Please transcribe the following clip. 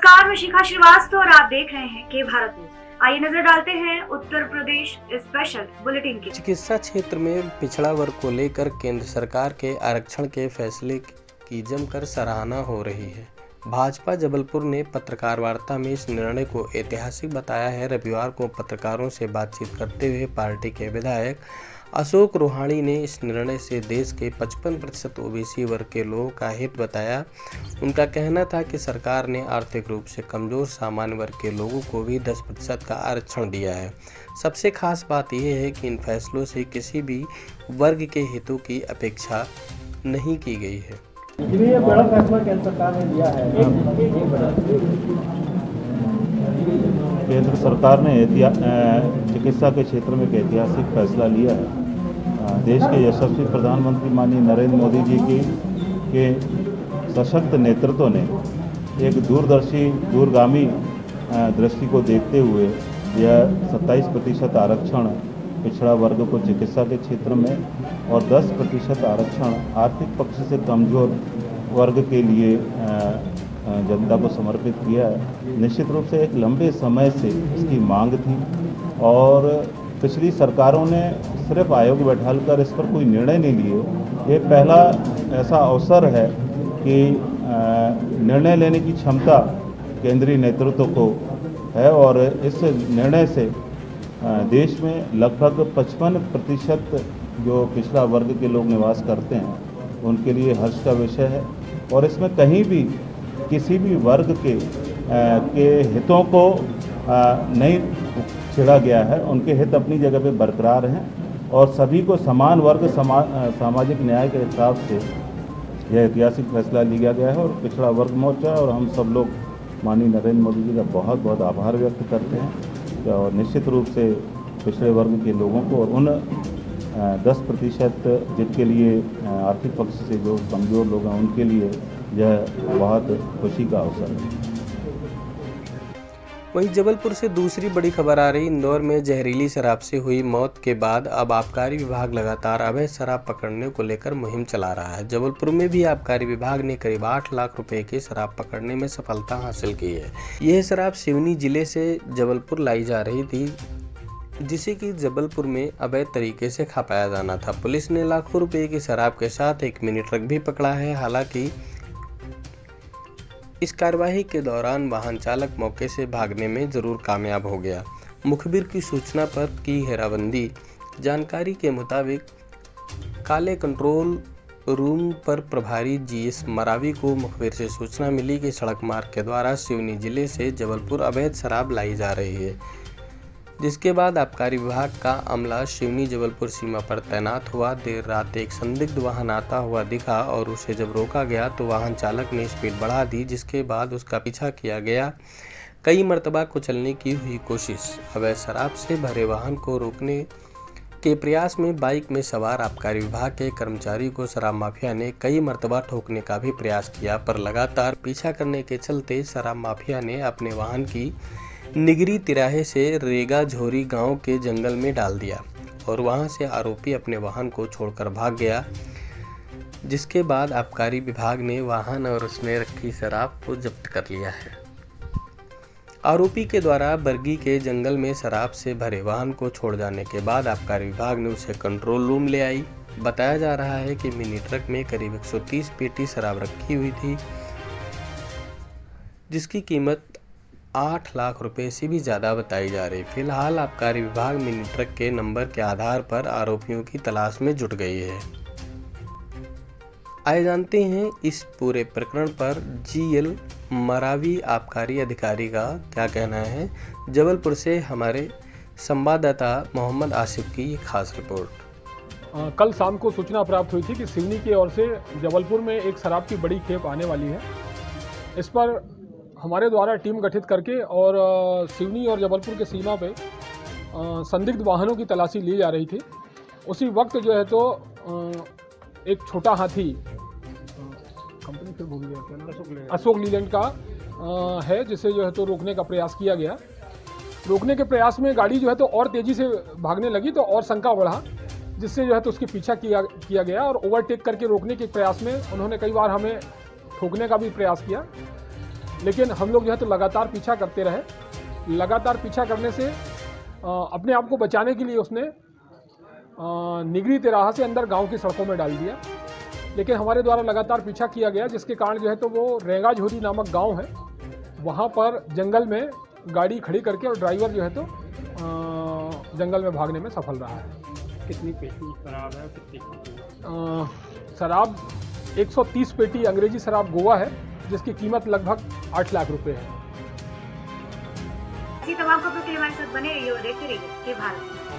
नमस्कार, मैं शिखा श्रीवास्तव और आप देख रहे हैं के भारत न्यूज। आइए नजर डालते हैं उत्तर प्रदेश स्पेशल बुलेटिन की। चिकित्सा क्षेत्र में पिछड़ा वर्ग को लेकर केंद्र सरकार के आरक्षण के फैसले की जमकर सराहना हो रही है। भाजपा जबलपुर ने पत्रकार वार्ता में इस निर्णय को ऐतिहासिक बताया है। रविवार को पत्रकारों से बातचीत करते हुए पार्टी के विधायक अशोक रोहाणी ने इस निर्णय से देश के 55% ओबीसी वर्ग के लोगों का हित बताया। उनका कहना था कि सरकार ने आर्थिक रूप से कमजोर सामान्य वर्ग के लोगों को भी 10% का आरक्षण दिया है। सबसे खास बात यह है कि इन फैसलों से किसी भी वर्ग के हितों की अपेक्षा नहीं की गई है। ये बड़ा फैसला केंद्र सरकार ने लिया है। केंद्र सरकार ने चिकित्सा के क्षेत्र में एक ऐतिहासिक फैसला लिया है। देश के यशस्वी प्रधानमंत्री माननीय नरेंद्र मोदी जी के सशक्त नेतृत्व ने एक दूरगामी दृष्टि को देखते हुए यह 27% आरक्षण पिछड़ा वर्ग को चिकित्सा के क्षेत्र में और 10% आरक्षण आर्थिक पक्ष से कमजोर वर्ग के लिए जनता को समर्पित किया है। निश्चित रूप से एक लंबे समय से इसकी मांग थी और पिछली सरकारों ने सिर्फ आयोग बैठालकर इस पर कोई निर्णय नहीं लिए। ये पहला ऐसा अवसर है कि निर्णय लेने की क्षमता केंद्रीय नेतृत्व को है और इस निर्णय से देश में लगभग 55% जो पिछड़ा वर्ग के लोग निवास करते हैं उनके लिए हर्ष का विषय है और इसमें कहीं भी किसी भी वर्ग के हितों को नहीं छेड़ा गया है। उनके हित अपनी जगह पे बरकरार हैं और सभी को समान वर्ग सामाजिक न्याय के हिसाब से यह ऐतिहासिक फैसला लिया गया है और पिछड़ा वर्ग मोर्चा और हम सब लोग माननीय नरेंद्र मोदी जी का बहुत बहुत आभार व्यक्त करते हैं और निश्चित रूप से पिछड़े वर्ग के लोगों को और उन 10% जिनके लिए आर्थिक पक्ष से जो कमज़ोर लोग हैं उनके लिए यह बहुत खुशी का अवसर है। वहीं जबलपुर से दूसरी बड़ी खबर आ रही। इंदौर में जहरीली शराब से हुई मौत के बाद अब आबकारी विभाग लगातार अवैध शराब पकड़ने को लेकर मुहिम चला रहा है। जबलपुर में भी आबकारी विभाग ने करीब 8 लाख रुपए की शराब पकड़ने में सफलता हासिल की है। यह शराब सिवनी जिले से जबलपुर लाई जा रही थी, जिसे कि जबलपुर में अवैध तरीके से खपाया जाना था। पुलिस ने लाखों रुपए की शराब के साथ एक मिनी ट्रक भी पकड़ा है। हालांकि इस कार्यवाही के दौरान वाहन चालक मौके से भागने में जरूर कामयाब हो गया। मुखबिर की सूचना पर की घेराबंदी। जानकारी के मुताबिक काले कंट्रोल रूम पर प्रभारी जीएस मरावी को मुखबिर से सूचना मिली कि सड़क मार्ग के द्वारा सिवनी जिले से जबलपुर अवैध शराब लाई जा रही है, जिसके बाद आबकारी विभाग का अमला सिवनी जबलपुर सीमा पर तैनात हुआ। देर रात एक संदिग्ध वाहन आता हुआ दिखा और उसे जब रोका गया तो वाहन चालक ने स्पीड बढ़ा दी, जिसके बाद उसका पीछा किया गया। कई मर्तबा कुचलने की हुई कोशिश। अवैध शराब से भरे वाहन को रोकने के प्रयास में बाइक में सवार आबकारी विभाग के कर्मचारी को शराब माफिया ने कई मर्तबा ठोकने का भी प्रयास किया, पर लगातार पीछा करने के चलते शराब माफिया ने अपने वाहन की निगरी तिराहे से रेगा झोरी गांव के जंगल में डाल दिया और वहां से आरोपी अपने वाहन को छोड़कर भाग गया, जिसके बाद आबकारी विभाग ने वाहन और उसमें रखी शराब को जब्त कर लिया है। आरोपी के द्वारा बरगी के जंगल में शराब से भरे वाहन को छोड़ जाने के बाद आबकारी विभाग ने उसे कंट्रोल रूम ले आई। बताया जा रहा है कि मिनी ट्रक में करीब 130 पेटी शराब रखी हुई थी, जिसकी कीमत 8 लाख रुपए से भी ज्यादा बताई जा रही। फिलहाल आबकारी विभाग मिनी ट्रक के नंबर के आधार पर आरोपियों की तलाश में जुट गई है। आइए जानते हैं इस पूरे प्रकरण पर जीएल मरावी आबकारी अधिकारी का क्या कहना है। जबलपुर से हमारे संवाददाता मोहम्मद आसिफ की खास रिपोर्ट। कल शाम को सूचना प्राप्त हुई थी कि सिवनी की ओर से जबलपुर में एक शराब की बड़ी खेप आने वाली है। इस पर हमारे द्वारा टीम गठित करके और सिवनी और जबलपुर के सीमा पे संदिग्ध वाहनों की तलाशी ली जा रही थी। उसी वक्त जो है तो एक छोटा हाथी, कंपनी फिर भूल गया क्या, अशोक लीलैंड का है, जिसे जो है तो रोकने का प्रयास किया गया। रोकने के प्रयास में गाड़ी जो है तो और तेज़ी से भागने लगी तो और शंका बढ़ा, जिससे जो है तो उसके पीछा किया गया और ओवरटेक करके रोकने के प्रयास में उन्होंने कई बार हमें ठोकने का भी प्रयास किया। लेकिन हम लोग जो है तो लगातार पीछा करते रहे। लगातार पीछा करने से अपने आप को बचाने के लिए उसने निगरी तिराहा से अंदर गांव की सड़कों में डाल दिया। लेकिन हमारे द्वारा लगातार पीछा किया गया, जिसके कारण जो है तो वो रेंगा झोरी नामक गांव है, वहाँ पर जंगल में गाड़ी खड़ी करके और ड्राइवर जो है तो जंगल में भागने में सफल रहा है। कितनी पेटी शराब है, कितनी शराब 130 पेटी अंग्रेजी शराब गोवा है, जिसकी कीमत लगभग 8 लाख रुपए है। इसी तमाम खबरों के लिए हमारे साथ बने रहिए और देखते रहिए कि भारत।